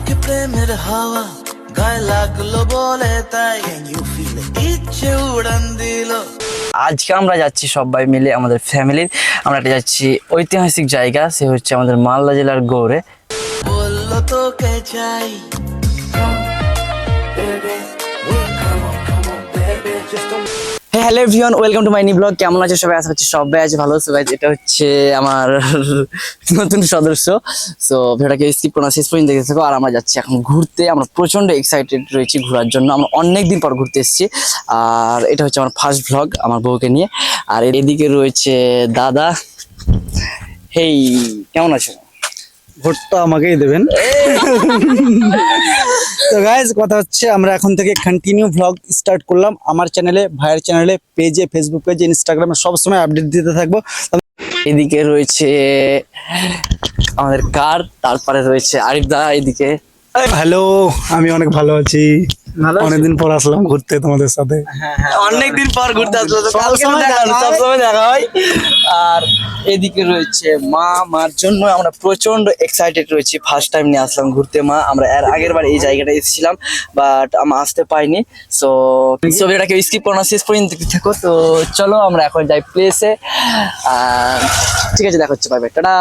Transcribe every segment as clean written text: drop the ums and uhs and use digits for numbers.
কি প্রেমের হাওয়া গায়ে লাগলো বলে তাই ইচ্ছে উড়ান দিল। আজকে আমরা যাচ্ছি সবাই মিলে আমাদের ফ্যামিলির, আমরা একটা যাচ্ছি ঐতিহাসিক জায়গা, সে হচ্ছে আমাদের মালদা জেলার গৌড়ে। বললো তোকে চাই hello everyone, welcome to my new blog. কেমন আছে সবাই? আশা করছি সবাই আছে ভালো। সো গাইস, এটা হচ্ছে আমার নতুন সদস্য। সো ভিডিওটাকে স্কিপ করো না, শেষ পর্যন্ত দেখতে থাকো। আর আমরা যাচ্ছি এখন ঘুরতে, আমরা প্রচন্ড এক্সাইটেড রয়েছি ঘোরার জন্য। আমরা অনেক দিন পর ঘুরতে এসেছি, আর এটা হচ্ছে আমার ফার্স্ট ব্লগ আমার বউকে নিয়ে। আর এদিকে রয়েছে দাদা। হেই, কেমন আছো? ভোটটা আমাকেই দেবেন। তো গাইজ, কথা হচ্ছে আমরা এখন থেকে কন্টিনিউ ব্লগ স্টার্ট করলাম আমার চ্যানেলে, ভাইয়ের চ্যানেলে, পেজে, ফেসবুক পেজে, ইনস্টাগ্রামে সবসময় আপডেট দিতে থাকবো। এদিকে রয়েছে আমাদের কার, তারপরে রয়েছে আরিফ দা। এদিকে হ্যালো, আমি অনেক ভালো আছি। অনেকদিন পর আসলাম ঘুরতে তোমাদের সাথে। অনেকদিন পর ঘুরতে আসলো, তো সবসময় সবসময় দেখা হয়। আর এদিকে রয়েছে মা, মার জন্য আমরা প্রচন্ড এক্সাইটেড রয়েছি। ফার্স্ট টাইম নিয়ে আসলাম ঘুরতে মা। আমরা এর আগের বার এই জায়গাটা এসেছিলাম, বাট আমরা আসতে পাইনি। সো ভিডিওটাকে স্কিপ করো না, শেষ পর্যন্ত দেখতে থাকো। তো চলো আমরা এখন যাই প্লেসে। ঠিক আছে, দেখা হচ্ছে, bye bye, tata.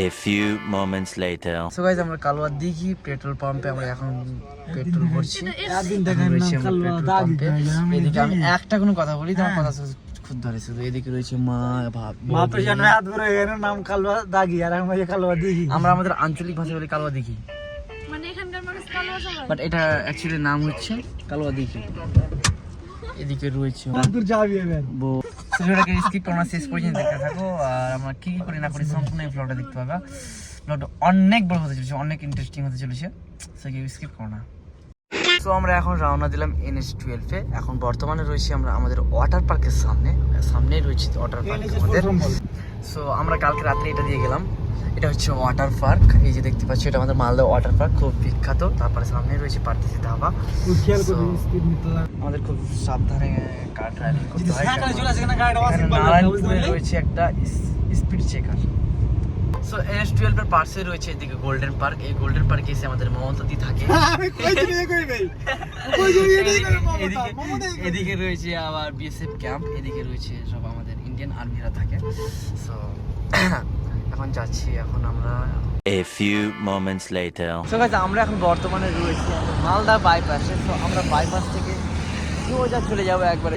A few moments later. So guys, আমরা কালুয়া দিঘি পেট্রোল পাম্পে আমরা এখন পেট্রোল ভরছি। রয়েছে আমরা পেট্রোল পাম্পে। এদিকে আমি একটা কোনো কথা বলি, তোমার কথা খুব ধরেছে। তো এদিকে রয়েছে মা, নাম কালুয়া দাগি, আর কালুয়া দিঘি। আমরা আমাদের আঞ্চলিক ভাষায় বলি কালুয়া দিঘি, মানে এখানকার মানুষ কালো সবাই। বাট এটা অ্যাকচুয়ালি নাম হচ্ছে কালুয়া দিঘি। এদিকে রয়েছে ভিডিওটাকে স্কিপ করো না, শেষ পর্যন্ত দেখতে থাকো। আর আমরা কি কি করি না করি সম্পূর্ণ এই ব্লগটা দেখতে পাবা। ব্লগটা অনেক বড় হতে চলেছে, অনেক ইন্টারেস্টিং হতে চলেছে, সেটা স্কিপ করো না। তো আমরা এখন রওনা দিলাম NH12-এ। এখন বর্তমানে রয়েছি আমরা আমাদের ওয়াটার পার্কের সামনেই রয়েছে ওয়াটার পার্ক আমাদের। সো আমরা কালকে রাত্রে এটা দিয়ে গেলাম। এটা হচ্ছে ওয়াটার পার্ক, এই যে দেখতে পাচ্ছি, এটা আমাদের মালদা ওয়াটার পার্ক, খুব বিখ্যাত। তারপরে সামনে রয়েছে পার্টিসি ধাবা। আমাদের খুব সাবধানে কার ড্রাইভিং করতে হয়। নারায়ণপুরে রয়েছে একটা স্পিড চেকার। সো NH12 এর পাশে রয়েছে এদিকে গোল্ডেন পার্ক। এই গোল্ডেন পার্কে এসে আমাদের মমতাদি থাকে। এদিকে রয়েছে আবার BSF ক্যাম্প, এদিকে রয়েছে সব আমাদের ইন্ডিয়ান আর্মিরা থাকে। সো এখন যাচ্ছি, এখন আমরা A few moments later. So guys, আমরা এখন বর্তমানে রয়েছি মালদা বাইপাসে। তো আমরা বাইপাস থেকে সোজা চলে যাবো একবারে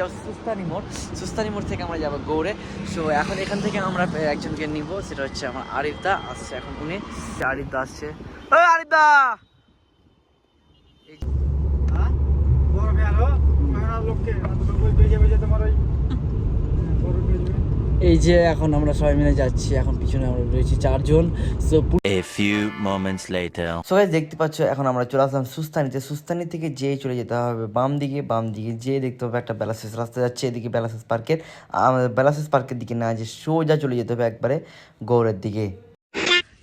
সুস্তানি মোড় থেকে আমরা যাবো গৌড়ে। সো এখন এখান থেকে আমরা একজনকে নিব, সেটা হচ্ছে আমার আরিফ দা আসছে। এখন উনি আরিফ দা আসছে। ওই আরিফ দা, এই যে এখন আমরা সবাই মিলে যাচ্ছি। এখন পিছনে আমরা রয়েছি 4 জন। So A few moments later. So guys, দেখতে পাচ্ছ এখন আমরা চলে আসলাম সুস্তানি থেকে যেয়ে চলে যেতে হবে বাম দিকে যেয়ে দেখতে হবে একটা বেলাসেস রাস্তা যাচ্ছে, এদিকে বেলাসেস পার্কের। আমাদের বেলাসেস পার্কের দিকে না, যে সোজা চলে যেতে হবে একবারে গৌড়ের দিকে।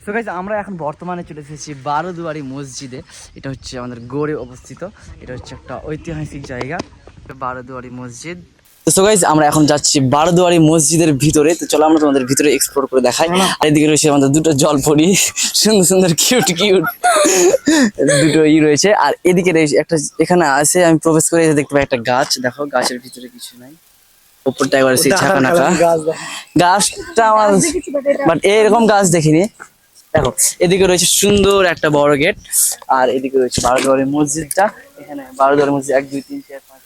সো গাইস, আমরা এখন বর্তমানে চলে এসেছি বারোদুয়ারি মসজিদে। এটা হচ্ছে আমাদের গৌড়ে অবস্থিত। এটা হচ্ছে একটা ঐতিহাসিক জায়গা, বারোদুয়ারি মসজিদ। সো গাইস, আমরা এখন যাচ্ছি বারোদুয়ারি মসজিদের ভিতরে। তো চলো আমরা তোমাদের ভিতরে এক্সপ্লোর করে দেখাই। আর এদিকে রয়েছে আমাদের দুটো জলপরি, সুন্দর সুন্দর কিউট দুটো রয়েছে। আর এদিকে রয়েছে একটা, এখানে আসে আমি প্রবেশ করে দেখতে পাই একটা গাছ। দেখো, গাছের ভিতরে কিছু নাই, উপরটা একবার সেই ছাকা নাকা গাছটা আমার, বাট এরকম গাছ দেখিনি। দেখো, এদিকে রয়েছে সুন্দর একটা বড় গেট। আর এদিকে রয়েছে বারোদুয়ারি মসজিদটা। এখানে বারোদুয়ারি মসজিদ 1 2 3 4 5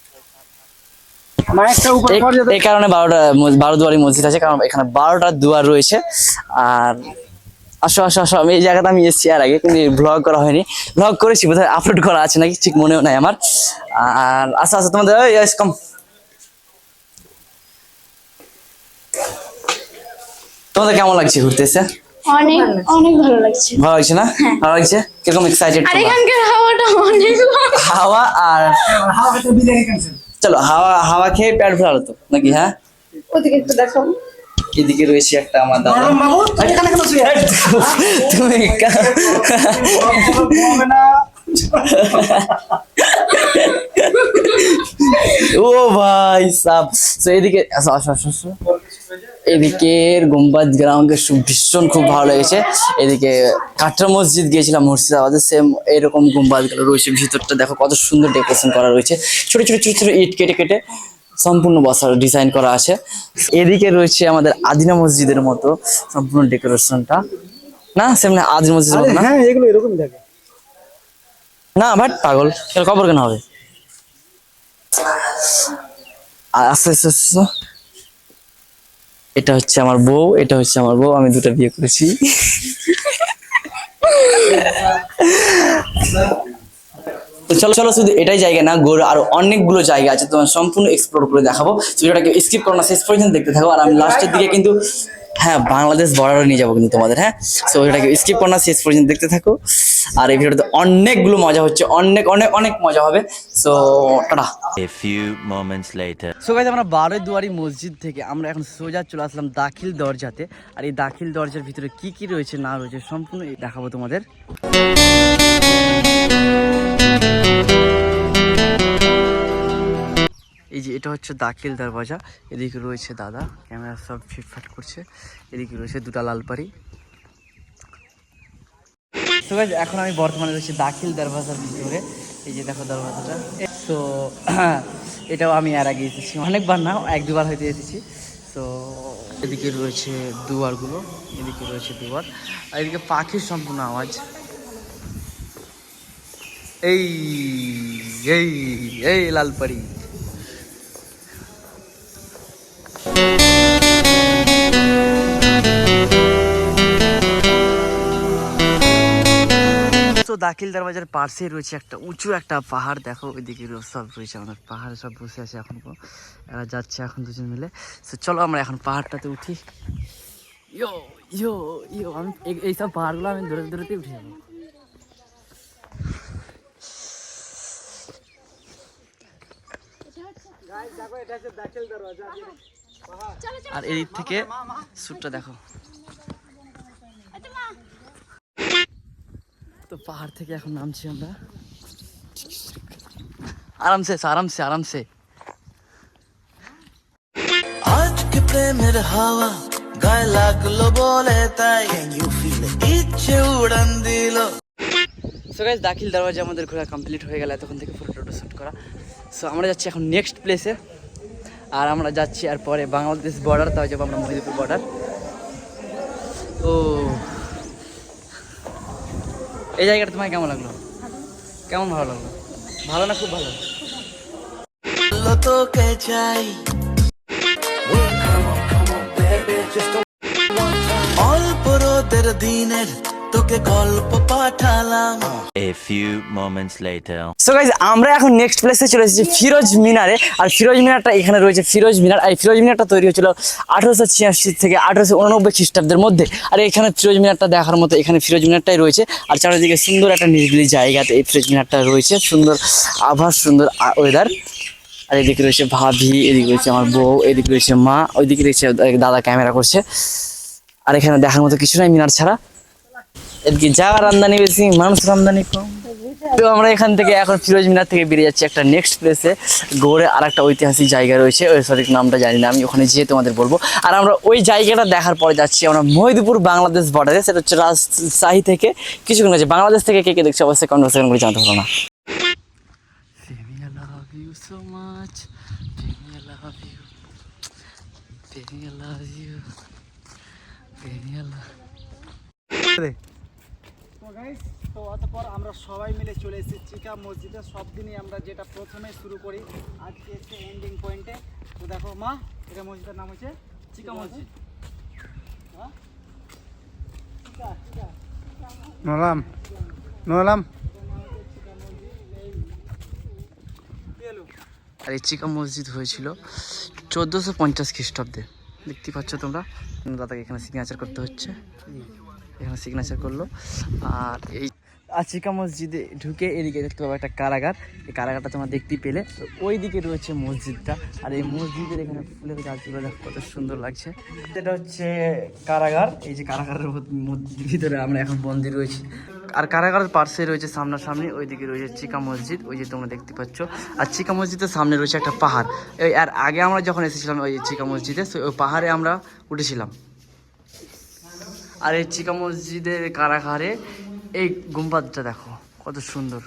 এই কারণে বারোদুয়ারি মসজিদ আছে, কারণ এখানে 12টা দুয়ার রয়েছে। আর আসো আসো আসো, আমি এই জায়গাটা আমি এসেছি আর আগে, কিন্তু ব্লগ করা হয়নি। ব্লগ করেছি বোধহয়, আপলোড করা আছে নাকি ঠিক মনেও নাই আমার। আর আচ্ছা আচ্ছা, তোমাদের কম, তোমাদের কেমন লাগছে ঘুরতে এসে? অনেক অনেক ভালো লাগছে। ভালো লাগছে না? ভালো লাগছে। কিরকম এক্সাইটেড? আর এখানকার হাওয়াটা অনেক ভালো। হাওয়া আর চলো হাওয়া খেয়ে পেট ভরালো তো নাকি? হ্যাঁ, ওদিকে একটু দেখো। এদিকে রয়েছে একটা আমার দাদা। তুমি ও ভাই সাব। তো এদিকে আসো আসো আসো আসো, এদিকের গুম্বাদ গ্রাউন্ডে ভীষণ খুব ভালো লেগেছে। এদিকে কাটরা মসজিদ গিয়েছিলাম মুর্শিদাবাদে, সেম এরকম গুম্বাদগুলো রয়েছে। ভিতরটা দেখো কত সুন্দর ডেকোরেশন করা রয়েছে, ছোট ছোট ছোট ছোট ইট কেটে কেটে সম্পূর্ণ বসার ডিজাইন করা আছে। এদিকে রয়েছে আমাদের আদিনা মসজিদের মতো সম্পূর্ণ ডেকোরেশনটা, না সেম না আদিনা মসজিদের মতো না? হ্যাঁ এগুলো এরকমই থাকে। না বাট পাগল, কবর কেন হবে? আস্তে আস্তে আস্তে, এটা হচ্ছে আমার বউ, এটা হচ্ছে আমার বউ, আমি দুটো বিয়ে করেছি। তো চলো চলো, শুধু এটাই জায়গা না, গোর আরো অনেকগুলো জায়গা আছে, তোমার সম্পূর্ণ এক্সপ্লোর করে দেখাবো। ভিডিওটাকে স্কিপ করো না, শেষ পর্যন্ত দেখতে থাকো। আর আমি লাস্টের দিকে কিন্তু হ্যাঁ বাংলাদেশ বর্ডারও নিয়ে যাবো কিন্তু তোমাদের, হ্যাঁ। সো ভিডিওটাকে স্কিপ করো না, শেষ পর্যন্ত দেখতে থাকো। আর এই ভিডিওতে অনেকগুলো মজা হচ্ছে, অনেক অনেক অনেক মজা হবে। So tata. A few moments later. So guys আমরা বারোই দুয়ারি মসজিদ থেকে আমরা এখন সোজা চলে আসলাম দাখিল দরজাতে। আর এই দাখিল দরজার ভিতরে কি কি রয়েছে না রয়েছে সম্পূর্ণ দেখাবো তোমাদের। এই যে এটা হচ্ছে দাখিল দরওয়াজা। এদিকে রয়েছে দাদা, ক্যামেরা সব ফিটফাট করছে। এদিকে রয়েছে দুটা লালপাড়ি। তো গাইজ এখন আমি বর্তমানে রয়েছে দাখিল দরওয়াজার ভিতরে। এই যে দেখো দরওয়াজাটা। তো এটাও আমি এর আগে এসেছি, অনেকবার না, এক দুবার হয়তো এসেছি। তো এদিকে রয়েছে দুয়ারগুলো, এদিকে রয়েছে দুয়ার, আর এদিকে পাখির সম্পূর্ণ আওয়াজ। এই এই এই লালপাড়ি। তো দাখিল দরওয়াজার পাশেই রয়েছে একটা উঁচু একটা পাহাড়, দেখো ওইদিকে সব রয়েছে আমাদের পাহাড়ে, সব বসে আছে এখন, এরা যাচ্ছে এখন দুজন মিলে। তো চলো আমরা এখন পাহাড়টাতে উঠি। ইয়ো ইয়ো ইয়ো, আমি এইসব পাহাড়গুলো আমি দূরে দূরেতে উঠে যাবো। আর এদিক থেকে শ্যুটটা দেখো। তো পাহাড় থেকে এখন নামছি আমরা আরামসে আরামসে আরামসে। আজকে প্রেমের হাওয়া গায়ে লাগলো বলে তাই ইচ্ছে উড়ান দিল। সো গাইস দাখিল দরওয়াজা আমাদের ঘোরা কমপ্লিট হয়ে গেল, এতক্ষণ থেকে ফটো শ্যুট করা। সো আমরা যাচ্ছি এখন নেক্সট প্লেসে। আর আমরা যাচ্ছি আর পরে বাংলাদেশ বর্ডার, তাও যাবো আমরা মহিদপুর বর্ডার। ও এই জায়গাটা তোমার কেমন লাগলো? কেমন ভালো লাগলো? ভালো না খুব ভালো? তোকে চাই অল্প রোদের দিনের তোকে গল্প পাঠালাম। A few moments later. So guys আমরা এখন নেক্সট প্লেসে চলে এসেছি ফিরোজ মিনারে। আর ফিরোজ মিনারটা এখানে রয়েছে ফিরোজ মিনার। আর এই ফিরোজ মিনারটা তৈরি হয়েছিল 1886 থেকে 1889 খ্রিস্টাব্দের মধ্যে। আর এখানে ফিরোজ মিনারটা দেখার মতো, এখানে ফিরোজ মিনারটাই রয়েছে। আর চারিদিকে সুন্দর একটা নিরিবিলি জায়গাতে এই ফিরোজ মিনারটা রয়েছে, সুন্দর আভাস, সুন্দর ওয়েদার। আর এদিকে রয়েছে ভাবি, এদিকে রয়েছে আমার বউ, এদিকে রয়েছে মা, ওইদিকে রয়েছে দাদা ক্যামেরা করছে। আর এখানে দেখার মতো কিছু নাই মিনার ছাড়া। এদিকে জায়গার আমদানি বেশি, মানুষের আমদানি কম। তো আমরা এখান থেকে এখন ফিরোজ মিনার থেকে বেরিয়ে যাচ্ছি একটা নেক্সট প্লেসে। গৌড়ে আর একটা ঐতিহাসিক জায়গা রয়েছে, ওই সঠিক নামটা জানি না আমি, ওখানে যেয়ে তোমাদের বলবো। আর আমরা ওই জায়গাটা দেখার পরে যাচ্ছি আমরা মহিদপুর বাংলাদেশ বর্ডারে, সেটা হচ্ছে রাজশাহী থেকে কিছুক্ষণ আছে। বাংলাদেশ থেকে কে কে দেখছে অবশ্যই কনভারসেশন করে জানতে হলো না। তো গাইস, তো অতঃপর আমরা সবাই মিলে চলে এসেছি চিকা মসজিদে। সব দিনই আমরা যেটা প্রথমে শুরু করি, আজকে এসে এন্ডিং পয়েন্টে। তো দেখো মা, এটা মসজিদের নাম হচ্ছে চিকা মসজিদ। নোলাম নোলাম। আর এই চিকা মসজিদ হয়েছিল 1450 খ্রিস্টাব্দে। দেখতে পাচ্ছ তোমরা, দাদাকে এখানে সিগনেচার করতে হচ্ছে, এখানে সিগনেচার করলো। আর এই চিকা মসজিদে ঢুকে এদিকে দেখতে পাবো একটা কারাগার, এই কারাগারটা তোমরা দেখতেই পেলে। তো ওই দিকে রয়েছে মসজিদটা। আর এই মসজিদের এখানে ফুলের গাছগুলো দেখো কত সুন্দর লাগছে। এটা হচ্ছে কারাগার, এই যে কারাগারের ভিতরে আমরা এখন বন্দি রয়েছি। আর কারাগারের পাশে রয়েছে সামনাসামনি ওইদিকে রয়েছে চিকা মসজিদ, ওই যে তোমরা দেখতে পাচ্ছ। আর চিকা মসজিদের সামনে রয়েছে একটা পাহাড়। আর আগে আমরা যখন এসেছিলাম ওই চিকা মসজিদে, ওই পাহাড়ে আমরা উঠেছিলাম। আর এই চিকা মসজিদের কারাগারে এই গুম্বাদটা দেখো কত সুন্দর।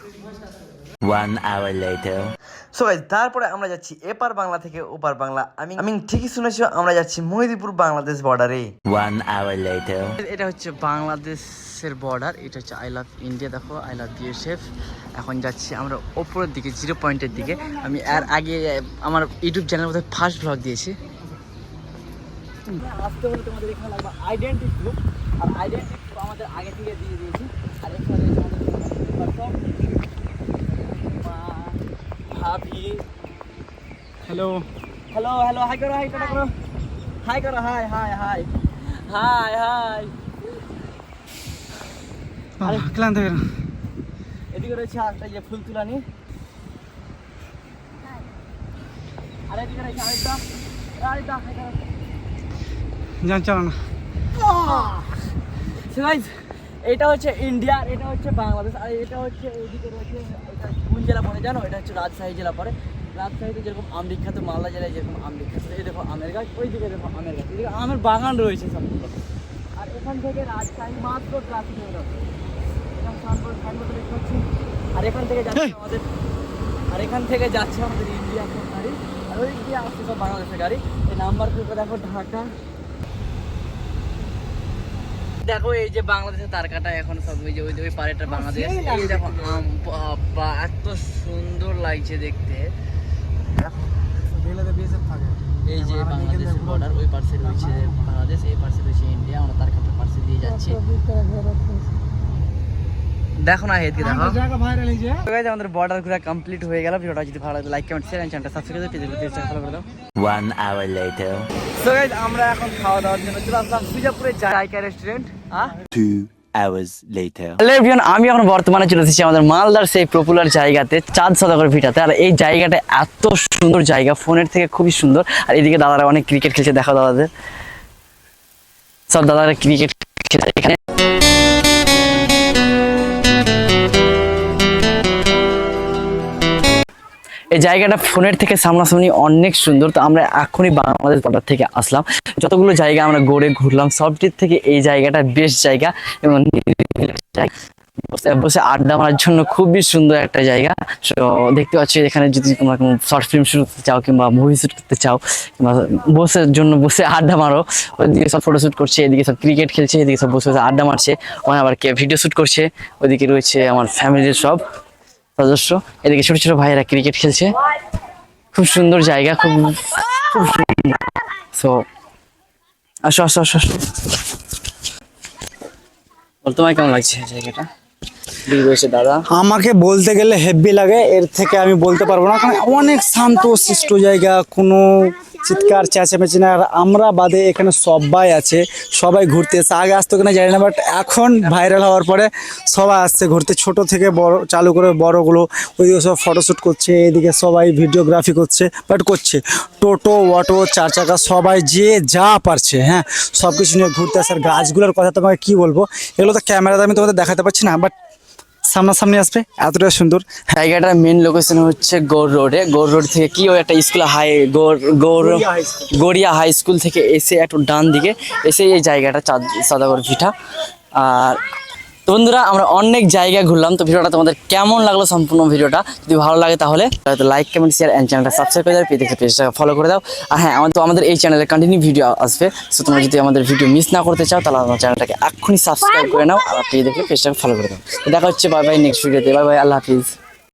1 hour later. সো গাইস, তারপরে আমরা যাচ্ছি এপার বাংলা থেকে ওপার বাংলা। আমি ঠিকই শুনেছি, আমরা যাচ্ছি মহিদীপুর বাংলাদেশ বর্ডারে। 1 hour later. এটা হচ্ছে বাংলাদেশের বর্ডার, এটা হচ্ছে আই লাভ ইন্ডিয়া, দেখো আই লাভ বিএসএফ। এখন যাচ্ছি আমরা ওপরের দিকে, 0 পয়েন্টের দিকে। আমি আর আগে আমার ইউটিউব চ্যানেলের মধ্যে ফার্স্ট ব্লগ দিয়েছি। আসতে হলে তোমাদের এখানে লাগবে আইডেন্টি প্রুফ, আর আইডেন্টি প্রুফ আমাদের আগে থেকে দিয়ে দিয়েছি। আর এখানে ভাবি, হ্যালো হ্যালো হ্যালো, হাই করো, হাই করো, হাই করো, high high high high high. ক্লান্ত হয়ে গেলাম। এদিকে রয়েছে একটা যে ফুল তুলানি, আর এদিকে রয়েছে আরেকটা আরেকটা। যান চলো না। এটা হচ্ছে ইন্ডিয়া, এটা হচ্ছে বাংলাদেশ, আর এটা হচ্ছে এইদিকে রয়েছে, এটা কোন জেলা পড়ে জানো? এটা হচ্ছে রাজশাহী জেলা পড়ে। রাজশাহীতে যেরকম আম বিখ্যাত, মালদা জেলায় যেরকম আম বিখ্যাত। এই দেখো আমের গাছ, ওই দিকে দেখো আমের গাছ, এদিকে আমের বাগান রয়েছে সবগুলো। আর এখান থেকে রাজশাহী মাত্র 3 কিলোমিটার। আর এখান থেকে যাচ্ছে আমাদের, আর এখান থেকে যাচ্ছে আমাদের ইন্ডিয়া গাড়ি, আর ওই দিকে আসছে সব বাংলাদেশের গাড়ি। এই নাম্বার প্লেটটা দেখো ঢাকা। দেখো এই যে বাংলাদেশের তারকাটা এখন সব ওই যে ওই পারেটা বাংলাদেশ। এই দেখো আম, বাবা এত সুন্দর লাগছে দেখতে। এই যে বাংলাদেশের বর্ডার, ওই পাশে রয়েছে বাংলাদেশ, এই পাশে রয়েছে ইন্ডিয়া। আমরা তারকাটার পাশে দিয়ে যাচ্ছি, দেখো না এদিকে দেখো। তো গাইস, আমাদের বর্ডার ঘোরা কমপ্লিট হয়ে গেল। ভিডিওটা যদি ভালো লাগে লাইক কমেন্ট শেয়ার এন্ড চ্যানেলটা সাবস্ক্রাইব করে পেজটা ফলো করে দাও। 1 hour later. তো গাইস, আমরা এখন খাওয়া দাওয়ার জন্য চলে আসলাম সুজাপুরের Zaika restaurant. 2 hours later. Hello everyone, আমি এখন বর্তমানে চলে এসেছি আমাদের মালদার সেই পপুলার জায়গাতে, চাঁদ সওদাগর ভিটাতে। আর এই জায়গাটা এত সুন্দর জায়গা, ফোনের থেকে খুবই সুন্দর। আর এদিকে দাদারা অনেক ক্রিকেট খেলছে, দেখো দাদাদের, সব দাদারা ক্রিকেট খেলছে এখানে। এই জায়গাটা ফোনের থেকে সামনাসামনি অনেক সুন্দর। তো আমরা এখনই বাংলাদেশ বর্ডার থেকে আসলাম, যতগুলো জায়গা আমরা ঘুরলাম সবটির থেকে এই জায়গাটা বেস্ট জায়গা, এবং বসে আড্ডা মারার জন্য খুবই সুন্দর একটা জায়গা। তো দেখতে পাচ্ছি এখানে যদি তোমরা কোনো শর্ট ফিল্ম শুট করতে চাও কিংবা মুভি শুট করতে চাও কিংবা বসে আড্ডা মারো, ওইদিকে সব ফটো শুট করছে, এদিকে সব ক্রিকেট খেলছে, এদিকে সব বসে আড্ডা মারছে, ওখানে আবার কে ভিডিও শুট করছে। ওইদিকে রয়েছে আমার ফ্যামিলির সব সদস্য, এদিকে ছোট ছোট ভাইয়েরা ক্রিকেট খেলছে। খুব সুন্দর জায়গা, খুব খুব সুন্দর। সো আসো আসো আসো আসো, বল তোমার কেমন লাগছে জায়গাটা? দাদা আমাকে বলতে গেলে হেভি লাগে, এর থেকে আমি বলতে পারবো না, কারণ অনেক শান্ত শিষ্ট জায়গা, কোনো চিৎকার চেঁচামেচি না। আর আমরা বাদে এখানে সবাই আছে, সবাই ঘুরতে এসে, আগে আসতো কিনা জানি না, বাট এখন ভাইরাল হওয়ার পরে সবাই আসছে ঘুরতে, ছোট থেকে বড় চালু করে বড়গুলো ওইদিকে সব ফটোশ্যুট করছে, এদিকে সবাই ভিডিওগ্রাফি করছে, বাট করছে টোটো অটো 4 চাকা সবাই যে যা পারছে, হ্যাঁ সব কিছু নিয়ে ঘুরতে আসে। আর গাছগুলোর কথা তোমাকে কি বলবো, এগুলো তো ক্যামেরাতে আমি তোমাদের দেখাতে পারছি না, বাট সামনাসামনি আসবে, এতটা সুন্দর। জায়গাটার মেন লোকেশন হচ্ছে গৌর রোডে। গৌর রোড থেকে কি ওই একটা স্কুল গড়িয়া হাই স্কুল থেকে এসে একটু ডান দিকে এসে এই জায়গাটা চাঁদ সওদাগর ভিটা। আর তো বন্ধুরা, আমরা অনেক জায়গা ঘুরলাম। তো ভিডিওটা তোমাদের কেমন লাগলো সম্পূর্ণ ভিডিওটা? যদি ভালো লাগে তাহলে লাইক কমেন্ট শেয়ার এন্ড চ্যানেলটা সাবস্ক্রাইব করে দাও, পেজটা ফলো করে দাও। আর হ্যাঁ, আমাদের এই চ্যানেলে কন্টিনিউ ভিডিও আসবে। সো তোমরা যদি আমাদের ভিডিও মিস না করতে চাও তাহলে আমার চ্যানেলটাকে এক্ষুনি সাবস্ক্রাইব করে নাও, আর পেজটাকে ফলো করে দাও। দেখা হচ্ছে বাই বাই নেক্সট ভিডিওতে। বাই বাই, আল্লাহ হাফিজ।